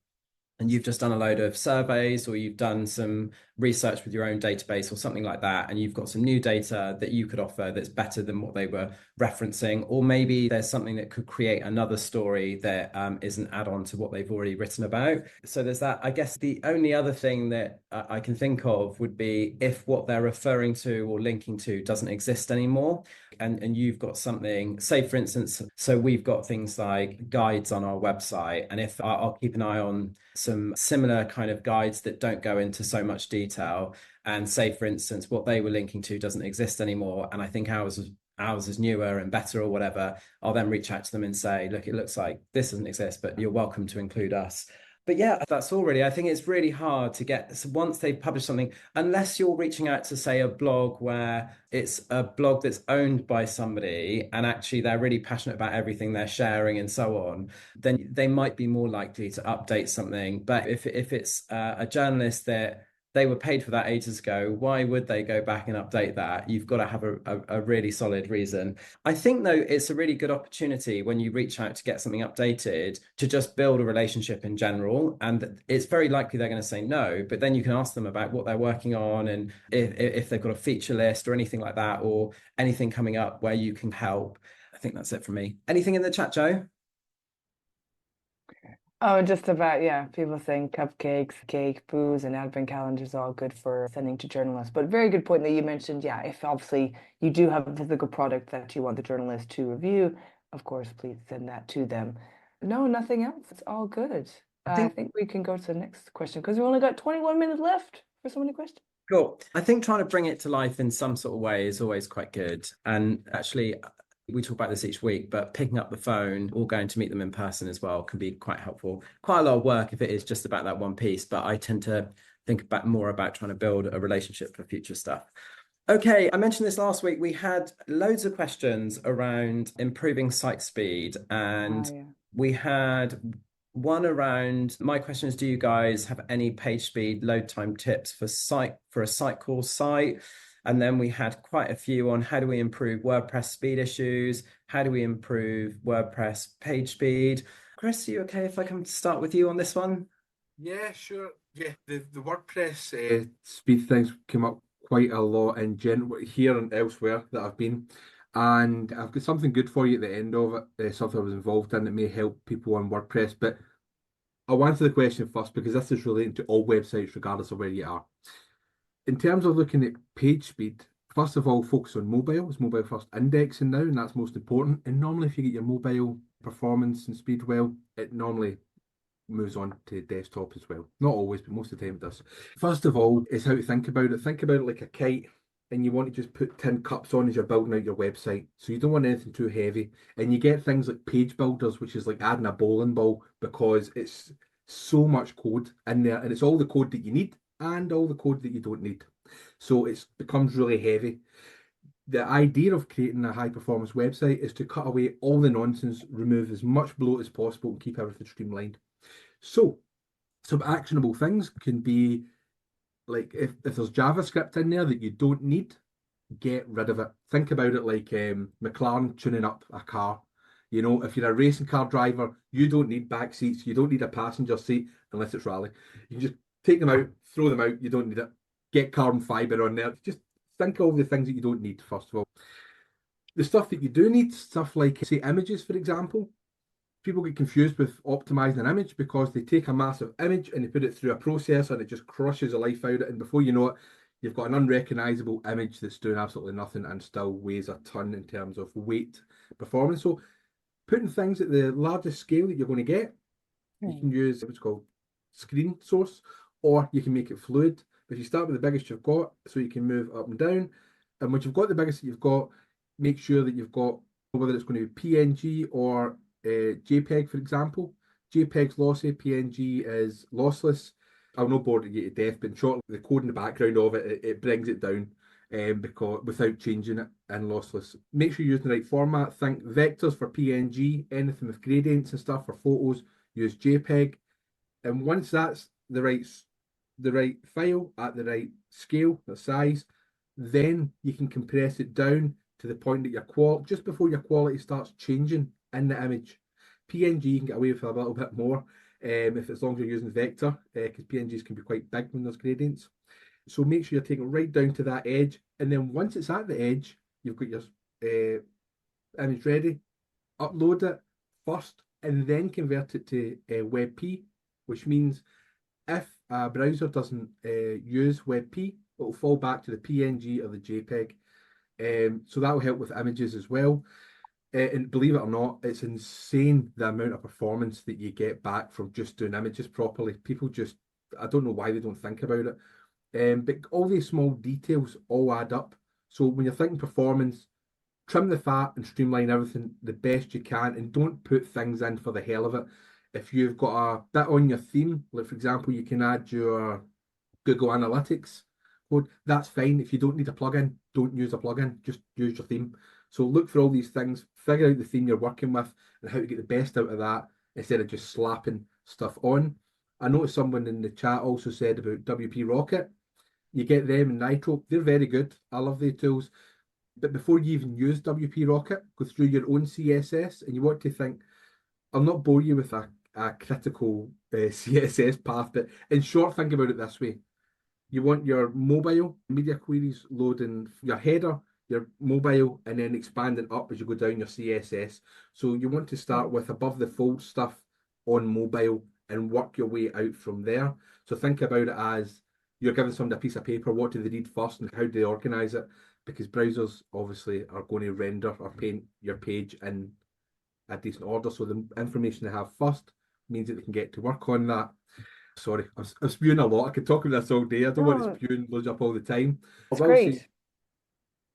A: and you've just done a load of surveys or you've done some research with your own database or something like that, and you've got some new data that you could offer that's better than what they were referencing. Or maybe there's something that could create another story that is an add-on to what they've already written about. So there's that. I guess the only other thing that I can think of would be if what they're referring to or linking to doesn't exist anymore, and you've got something, say for instance, so we've got things like guides on our website, and if I'll keep an eye on some similar kind of guides that don't go into so much detail, and say for instance what they were linking to doesn't exist anymore, and I think ours is newer and better or whatever, I'll then reach out to them and say, look, it looks like this doesn't exist, but you're welcome to include us. But yeah, that's all really. I think it's really hard to get, so once they've published something, unless you're reaching out to, say, a blog where it's a blog that's owned by somebody and actually they're really passionate about everything they're sharing and so on, then they might be more likely to update something. But if it's a journalist that they were paid for that ages ago, why would they go back and update that? You've got to have a really solid reason. I think, though, it's a really good opportunity when you reach out to get something updated to just build a relationship in general. And it's very likely they're going to say no, but then you can ask them about what they're working on and if they've got a feature list or anything like that, or anything coming up where you can help. I think that's it for me. Anything in the chat, Joe?
B: Oh, just about, yeah, people saying cupcakes, cake, booze, and advent calendars are all good for sending to journalists. But very good point that you mentioned. Yeah, if obviously you do have a physical product that you want the journalist to review, of course, please send that to them. No, nothing else. It's all good. I think we can go to the next question because we've only got 21 minutes left for so many questions.
A: Cool. I think trying to bring it to life in some sort of way is always quite good. And actually, we talk about this each week, but picking up the phone or going to meet them in person as well can be quite helpful. Quite a lot of work if it is just about that one piece, but I tend to think about more about trying to build a relationship for future stuff. Okay, I mentioned this last week. We had loads of questions around improving site speed, and
B: Yeah.
A: we had one around, my question is, do you guys have any page speed load time tips for a site call site? And then we had quite a few on how do we improve WordPress speed issues? How do we improve WordPress page speed? Chris, are you okay if I can start with you on this one?
C: Yeah, sure. Yeah, the WordPress speed things came up quite a lot in general here and elsewhere that I've been. And I've got something good for you at the end of it, something I was involved in that may help people on WordPress. But I'll answer the question first because this is relating to all websites, regardless of where you are. In terms of looking at page speed, first of all, focus on mobile. It's mobile first indexing now, and that's most important. And normally, if you get your mobile performance and speed well, it normally moves on to desktop as well. Not always, but most of the time it does. First of all, is how to think about it. Think about it like a kite, and you want to just put tin cups on as you're building out your website. So you don't want anything too heavy. And you get things like page builders, which is like adding a bowling ball because it's so much code in there, and it's all the code that you need and all the code that you don't need. So it becomes really heavy. The idea of creating a high performance website is to cut away all the nonsense, remove as much bloat as possible, and keep everything streamlined. So, some actionable things can be like if there's JavaScript in there that you don't need, get rid of it. Think about it like McLaren tuning up a car. You know, if you're a racing car driver, you don't need back seats, you don't need a passenger seat unless it's rally. You can just take them out, throw them out, you don't need it. Get carbon fiber on there. Just think of all the things that you don't need, first of all. The stuff that you do need, stuff like, say, images, for example. People get confused with optimizing an image because they take a massive image and they put it through a processor and it just crushes the life out of it. And before you know it, you've got an unrecognizable image that's doing absolutely nothing and still weighs a ton in terms of weight performance. So putting things at the largest scale that you're going to get, you can use what's called screen source, or you can make it fluid. But if you start with the biggest you've got, so you can move up and down. And once you've got the biggest that you've got, make sure that you've got, whether it's going to be PNG or JPEG, for example. JPEG's lossy, PNG is lossless. I'll not bore you to death, but in short, the code in the background of it brings it down because without changing it and lossless. Make sure you're using the right format. Think vectors for PNG, anything with gradients and stuff for photos, use JPEG. And once that's the right file at the right scale, the size, then you can compress it down to the point that just before your quality starts changing in the image. PNG you can get away with a little bit more as long as you're using vector, because PNGs can be quite big when there's gradients. So make sure you're taking it right down to that edge, and then once it's at the edge, you've got your image ready. Upload it first, and then convert it to WebP, which means if a browser doesn't use WebP, it will fall back to the PNG or the JPEG. So that will help with images as well. And believe it or not, it's insane the amount of performance that you get back from just doing images properly. People just, I don't know why they don't think about it. But all these small details all add up. So when you're thinking performance, trim the fat and streamline everything the best you can, and don't put things in for the hell of it. If you've got a bit on your theme, like for example, you can add your Google Analytics code, that's fine. If you don't need a plugin, don't use a plugin, just use your theme. So look for all these things, figure out the theme you're working with and how to get the best out of that instead of just slapping stuff on. I noticed someone in the chat also said about WP Rocket. You get them in Nitro, they're very good. I love their tools. But before you even use WP Rocket, go through your own CSS, and you want to think, I'll not bore you with a critical CSS path, but in short, think about it this way. You want your mobile media queries loading your header, your mobile, and then expanding up as you go down your CSS. So you want to start with above the fold stuff on mobile and work your way out from there. So think about it as you're giving somebody a piece of paper, what do they need first and how do they organize it? Because browsers obviously are going to render or paint your page in a decent order. So the information they have first means that they can get to work on that. Sorry, I'm spewing a lot. I could talk about this all day. I don't want to spew and loads up all the time.
B: It's great.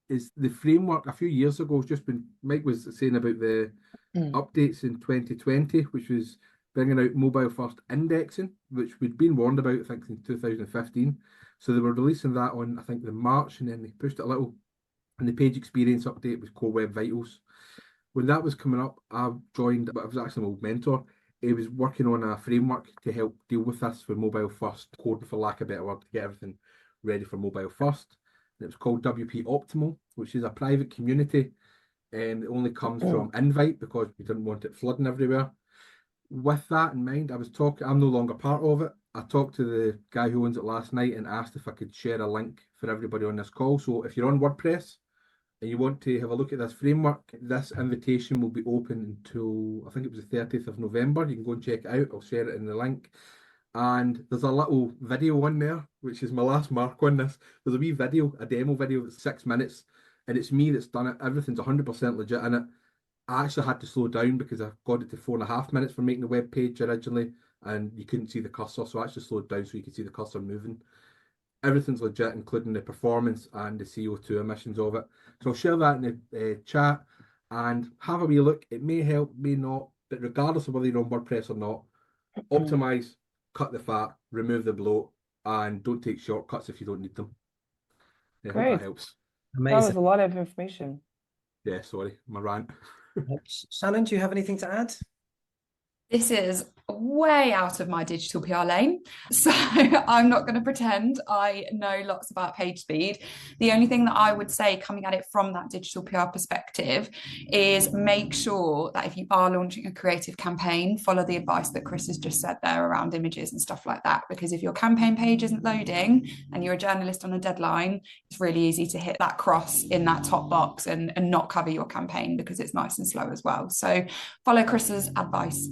C: Is the framework a few years ago, just when Mike was saying about the updates in 2020, which was bringing out mobile first indexing, which we'd been warned about, I think, in 2015. So they were releasing that on, I think, the March, and then they pushed it a little. And the page experience update was Core Web Vitals. When that was coming up, I joined, but I was actually an old mentor. He was working on a framework to help deal with this for mobile first, coding for lack of a better word, to get everything ready for mobile first. And it was called WP Optimal, which is a private community. And it only comes from Invite because we didn't want it flooding everywhere. With that in mind, I'm no longer part of it. I talked to the guy who owns it last night and asked if I could share a link for everybody on this call. So if you're on WordPress and you want to have a look at this framework, this invitation will be open until, I think it was the 30th of November. You can go and check it out. I'll share it in the link. And there's a little video on there, which is my last mark on this. There's a wee video, a demo video that's 6 minutes, and it's me that's done it. Everything's 100% legit in it. I actually had to slow down because I got it to 4.5 minutes for making the web page originally, and you couldn't see the cursor, so I actually slowed down so you could see the cursor moving. Everything's legit, including the performance and the CO2 emissions of it. So I'll share that in the chat and have a wee look. It may help, may not, but regardless of whether you're on WordPress or not, optimize, cut the fat, remove the bloat, and don't take shortcuts if you don't need them. I hope that helps.
B: That was a lot of information.
C: Yeah, sorry, my rant.
A: Shannon, do you have anything to add?
D: This is way out of my digital PR lane, so I'm not going to pretend I know lots about page speed. The only thing that I would say coming at it from that digital PR perspective is make sure that if you are launching a creative campaign, follow the advice that Chris has just said there around images and stuff like that, because if your campaign page isn't loading and you're a journalist on a deadline, it's really easy to hit that cross in that top box and not cover your campaign because it's nice and slow as well. So follow Chris's advice.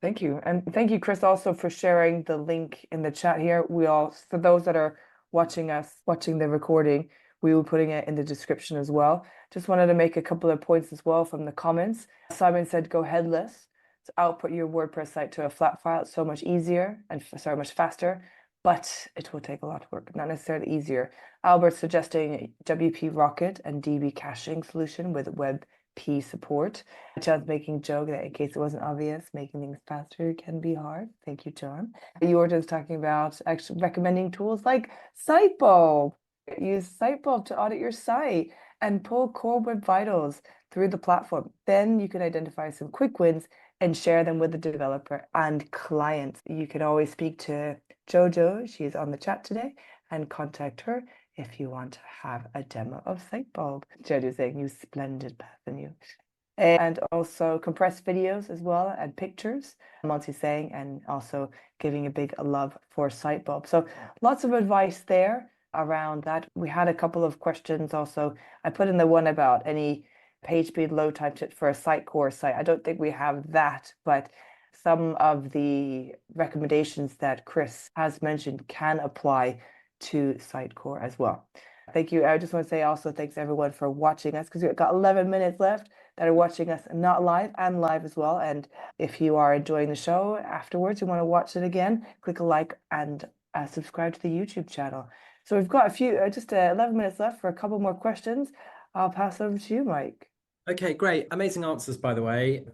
B: Thank you. And thank you, Chris, also for sharing the link in the chat here. For those that are watching the recording, we will be putting it in the description as well. Just wanted to make a couple of points as well from the comments. Simon said, go headless to output your WordPress site to a flat file. It's so much easier and much faster, but it will take a lot of work, not necessarily easier. Albert's suggesting WP Rocket and DB caching solution with WebP support. John's making a joke that in case it wasn't obvious, making things faster can be hard. Thank you, John. Jordan's talking about actually recommending tools like Sitebulb. Use Sitebulb to audit your site and pull Core Web Vitals through the platform. Then you can identify some quick wins and share them with the developer and clients. You can always speak to Jojo. She's on the chat today, and contact her if you want to have a demo of Sitebulb. Jojo's saying, you splendid person, you. And also compressed videos as well and pictures, Monty's saying, and also giving a big love for Sitebulb. So lots of advice there around that. We had a couple of questions also. I put in the one about any page speed load time tips for a Sitecore site. I don't think we have that, but some of the recommendations that Chris has mentioned can apply to Sitecore as well. Thank you. I just want to say also thanks everyone for watching us, because we've got 11 minutes left that are watching us not live and live as well. And if you are enjoying the show afterwards, you want to watch it again, click a like and subscribe to the YouTube channel. So we've got just 11 minutes left for a couple more questions. I'll pass over to you, Mike.
A: Okay, great. Amazing answers, by the way.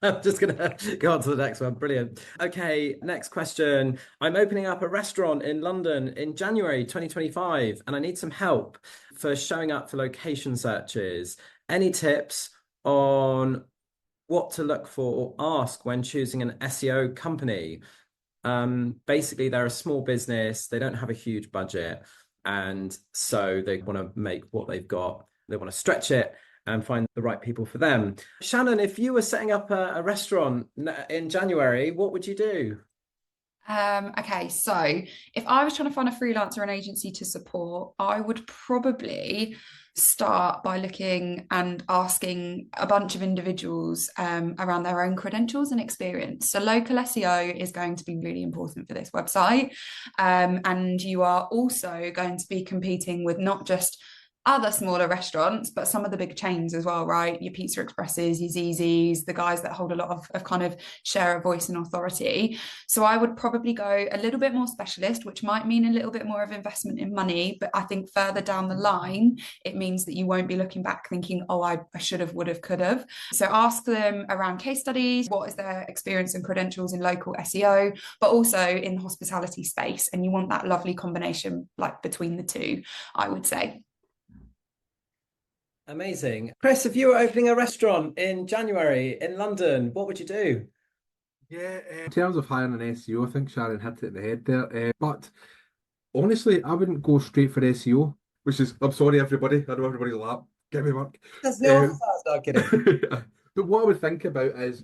A: I'm just going to go on to the next one. Brilliant. Okay, next question. I'm opening up a restaurant in London in January 2025, and I need some help for showing up for location searches. Any tips on what to look for or ask when choosing an SEO company? Basically, they're a small business. They don't have a huge budget, and so they want to make what they've got. They want to stretch it and find the right people for them. Shannon, if you were setting up a restaurant in January, what would you do?
D: Okay, so if I was trying to find a freelancer or an agency to support, I would probably start by looking and asking a bunch of individuals around their own credentials and experience. So local SEO is going to be really important for this website. And you are also going to be competing with not just other smaller restaurants, but some of the big chains as well, right? Your Pizza Expresses, your Zzz's, the guys that hold a lot of kind of share of voice and authority. So I would probably go a little bit more specialist, which might mean a little bit more of investment in money. But I think further down the line, it means that you won't be looking back thinking, oh, I should have, would have, could have. So ask them around case studies, what is their experience and credentials in local SEO, but also in the hospitality space. And you want that lovely combination like between the two, I would say.
A: Amazing. Chris, if you were opening a restaurant in January in London, what would you do?
C: Yeah, in terms of hiring an SEO, I think Shannon hit it in the head there. But honestly, I wouldn't go straight for SEO, which is, I'm sorry, everybody. I know everybody's like, get me work.
A: That's no start kidding.
C: But what I would think about is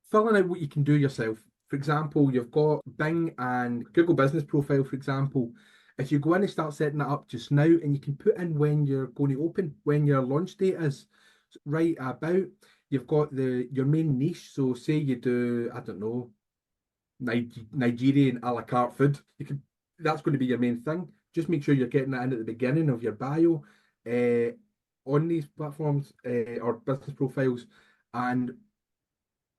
C: filling out what you can do yourself. For example, you've got Bing and Google Business Profile, for example. If you go in and start setting that up just now, and you can put in when you're going to open, when your launch date is, right about, you've got your main niche. So say you do, I don't know, Nigerian a la carte food. That's going to be your main thing. Just make sure you're getting that in at the beginning of your bio on these platforms or business profiles, and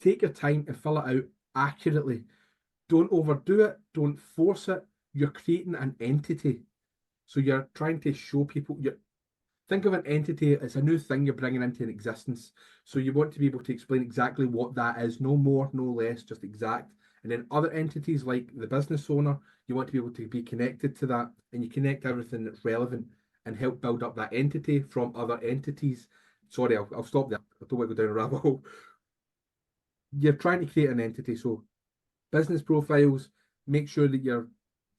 C: take your time and fill it out accurately. Don't overdo it. Don't force it. You're creating an entity. So you're trying to show people, think of an entity as a new thing you're bringing into an existence. So you want to be able to explain exactly what that is, no more, no less, just exact. And then other entities like the business owner, you want to be able to be connected to that, and you connect everything that's relevant and help build up that entity from other entities. Sorry, I'll stop there. I don't want to go down a rabbit hole. You're trying to create an entity. So business profiles, make sure that you're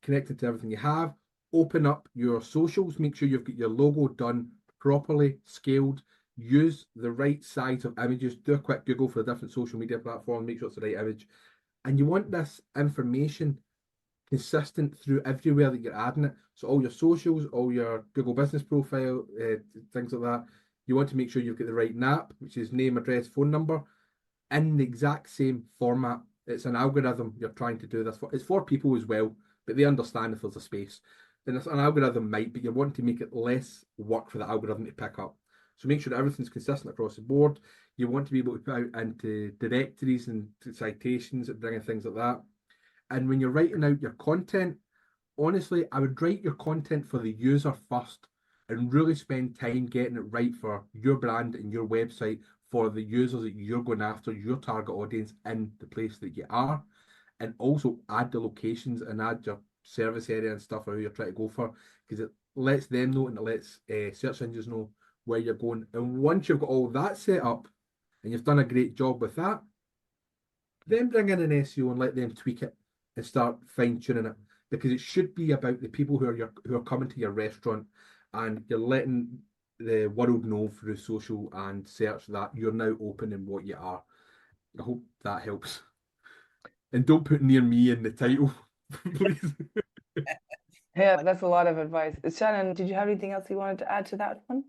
C: connected to everything you have. Open up your socials, make sure you've got your logo done properly, scaled. Use the right size of images. Do a quick Google for the different social media platforms, make sure it's the right image. And you want this information consistent through everywhere that you're adding it. So all your socials, all your Google Business Profile, things like that. You want to make sure you've got the right NAP, which is name, address, phone number, in the exact same format. It's an algorithm you're trying to do this for. It's for people as well, but they understand if there's a space. Then an algorithm might, but you want to make it less work for the algorithm to pick up. So make sure that everything's consistent across the board. You want to be able to put out into directories and citations and bringing things like that. And when you're writing out your content, honestly, I would write your content for the user first and really spend time getting it right for your brand and your website for the users that you're going after, your target audience in the place that you are. And also add the locations and add your service area and stuff, or who you're trying to go for, because it lets them know and it lets search engines know where you're going. And once you've got all that set up and you've done a great job with that, then bring in an SEO and let them tweak it and start fine-tuning it, because it should be about the people who are coming to your restaurant, and you're letting the world know through social and search that you're now open in what you are. I hope that helps. And don't put near me in the title, please.
B: Yeah, that's a lot of advice. Shannon, did you have anything else you wanted to add to that one?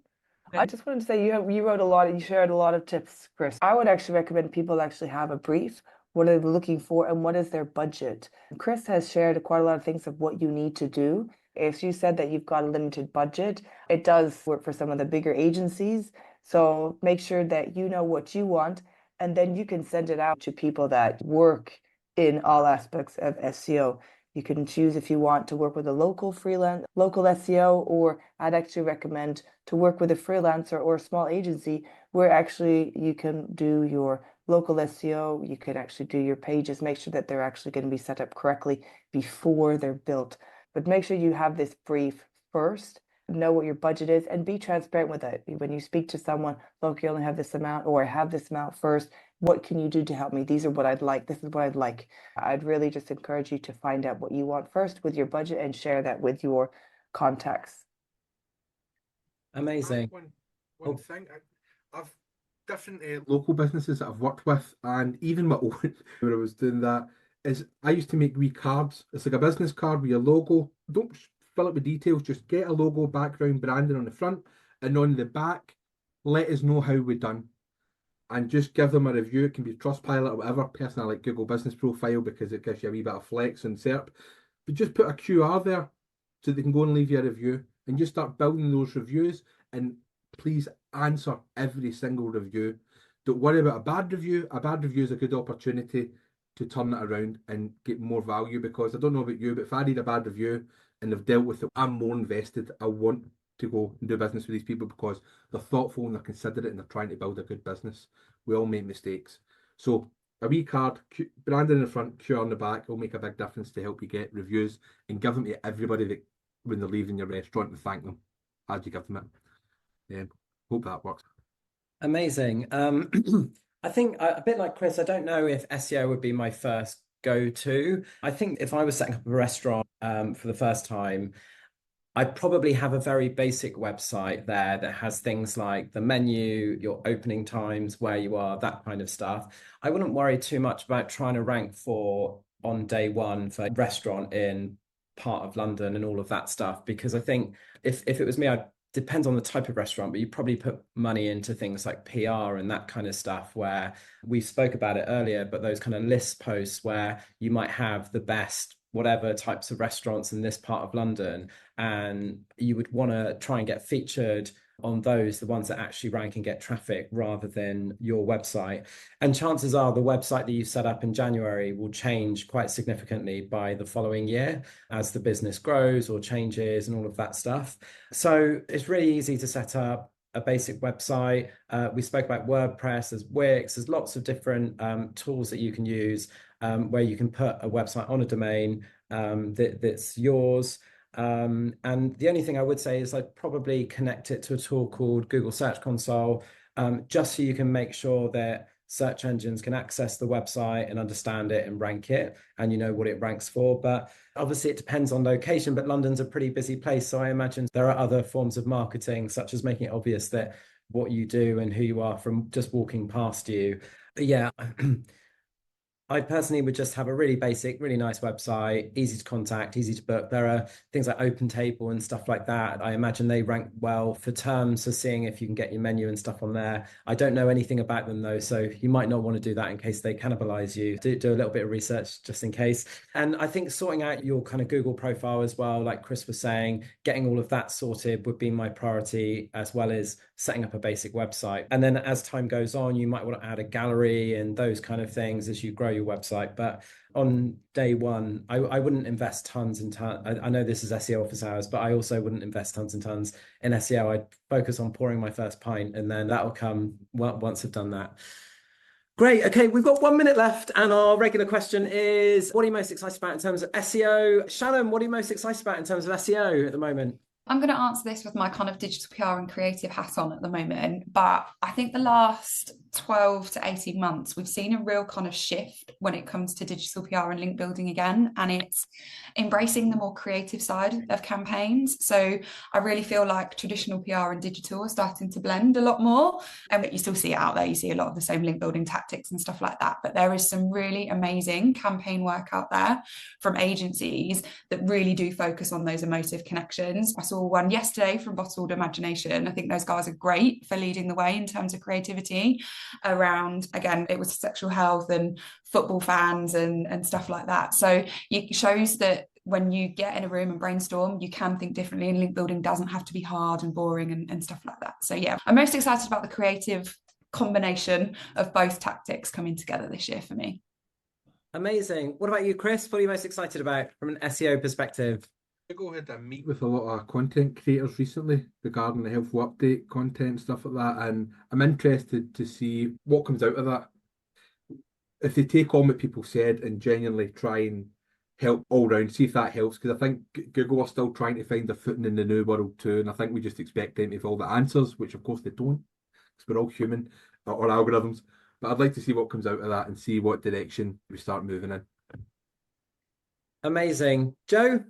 B: I just wanted to say you wrote a lot, you shared a lot of tips, Chris. I would actually recommend people actually have a brief. What are they looking for and what is their budget? Chris has shared quite a lot of things of what you need to do. If you said that you've got a limited budget, it does work for some of the bigger agencies. So make sure that you know what you want, and then you can send it out to people that work in all aspects of SEO. You can choose if you want to work with a local SEO, or I'd actually recommend to work with a freelancer or a small agency where actually you can do your local SEO, you can actually do your pages, make sure that they're actually going to be set up correctly before they're built. But make sure you have this brief first, know what your budget is, and be transparent with it. When you speak to someone, look, you only have this amount, or I have this amount first. What can you do to help me? These are what I'd like. This is what I'd like. I'd really just encourage you to find out what you want first with your budget and share that with your contacts.
A: Amazing.
C: One thing, I've different local businesses that I've worked with, and even my own, when I was doing that, is I used to make wee cards. It's like a business card with your logo. Don't fill it with details, just get a logo, background, branding on the front, and on the back, let us know how we're done. And just give them a review. It can be Trustpilot or whatever. Personally, I like Google Business Profile because it gives you a wee bit of flex and SERP. But just put a QR there so they can go and leave you a review. and just start building those reviews. And please answer every single review. Don't worry about a bad review. A bad review is a good opportunity to turn it around and get more value, because I don't know about you, but if I read a bad review and they've dealt with it, I'm more invested. I want to go and do business with these people because they're thoughtful and they're considerate and they're trying to build a good business. We all make mistakes. So a wee card, branded in the front, QR on the back, will make a big difference to help you get reviews, and give them to everybody that when they're leaving your restaurant, and thank them as you give them it. Hope that works.
A: Amazing. I think a bit like Chris, I don't know if SEO would be my first go-to. I think if I was setting up a restaurant for the first time, I'd probably have a very basic website there that has things like the menu, your opening times, where you are, that kind of stuff. I wouldn't worry too much about trying to rank for on day one for a restaurant in part of London and all of that stuff, because I think if it was me, I'd depends on the type of restaurant, but you probably put money into things like PR and that kind of stuff, where we spoke about it earlier, but those kind of list posts where you might have the best whatever types of restaurants in this part of London, and you would want to try and get featured on those, the ones that actually rank and get traffic, rather than your website. And chances are the website that you set up in January will change quite significantly by the following year as the business grows or changes and all of that stuff. So it's really easy to set up a basic website. We spoke about WordPress, there's Wix, there's lots of different tools that you can use where you can put a website on a domain that's yours. And the only thing I would say is I'd probably connect it to a tool called Google Search Console, just so you can make sure that search engines can access the website and understand it and rank it, and you know what it ranks for. But obviously it depends on location, but London's a pretty busy place, so I imagine there are other forms of marketing, such as making it obvious that what you do and who you are from just walking past you. But yeah, I personally would just have a really basic, really nice website, easy to contact, easy to book. There are things like OpenTable and stuff like that. I imagine they rank well for terms, so seeing if you can get your menu and stuff on there. I don't know anything about them though, so you might not want to do that in case they cannibalize you. Do a little bit of research just in case. And I think sorting out your kind of Google profile as well, like Chris was saying, getting all of that sorted would be my priority, as well as setting up a basic website. And then as time goes on, you might want to add a gallery and those kind of things as you grow your website. But on day one, I wouldn't invest tons and tons. I know this is SEO office hours, but I also wouldn't invest tons and tons in SEO. I'd focus on pouring my first pint, and then that'll come once I've done that. Great. Okay, we've got 1 minute left, and our regular question is, what are you most excited about in terms of SEO? Shannon, what are you most excited about in terms of SEO at the moment?
D: I'm going to answer this with my kind of digital PR and creative hat on at the moment, but I think the last 12 to 18 months, we've seen a real kind of shift when it comes to digital PR and link building again, and it's embracing the more creative side of campaigns. So I really feel like traditional PR and digital are starting to blend a lot more, and you still see it out there. You see a lot of the same link building tactics and stuff like that, but there is some really amazing campaign work out there from agencies that really do focus on those emotive connections. I saw one yesterday from Bottled Imagination. I think those guys are great for leading the way in terms of creativity around, again, it was sexual health and football fans and stuff like that. So it shows that when you get in a room and brainstorm, you can think differently, and link building doesn't have to be hard and boring and stuff like that. So yeah, I'm most excited about the creative combination of both tactics coming together this year for me.
A: Amazing. What about you, Chris? What are you most excited about from an SEO perspective?
C: I had a meet with a lot of content creators recently regarding the helpful update content, stuff like that, and I'm interested to see what comes out of that. If they take on what people said and genuinely try and help all round, see if that helps, because I think Google are still trying to find their footing in the new world too, and I think we just expect them to have all the answers, which of course they don't, because we're all human or algorithms. But I'd like to see what comes out of that and see what direction we start moving in.
A: Amazing. Joe?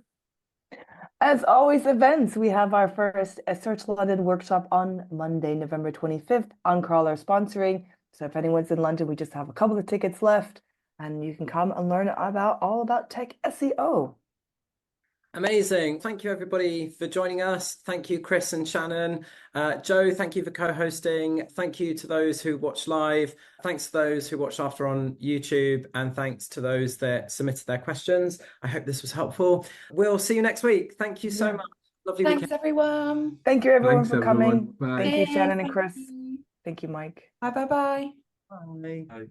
B: As always, events. We have our first Search London workshop on Monday, November 25th. Uncrawl are sponsoring. So if anyone's in London, we just have a couple of tickets left, and you can come and learn all about tech SEO.
A: Amazing. Thank you, everybody, for joining us. Thank you, Chris and Shannon. Joe, thank you for co-hosting. Thank you to those who watched live. Thanks to those who watched after on YouTube. And thanks to those that submitted their questions. I hope this was helpful. We'll see you next week. Thank you so much. Lovely
D: Thanks,
A: weekend.
D: everyone.
B: Thank you, everyone,
C: Thanks,
B: for
C: everyone.
B: coming.
C: Bye.
B: Thank you,
D: Cheers.
B: Shannon and
D: Thank
B: Chris.
D: you.
B: Thank you, Mike.
D: Bye.
A: Bye.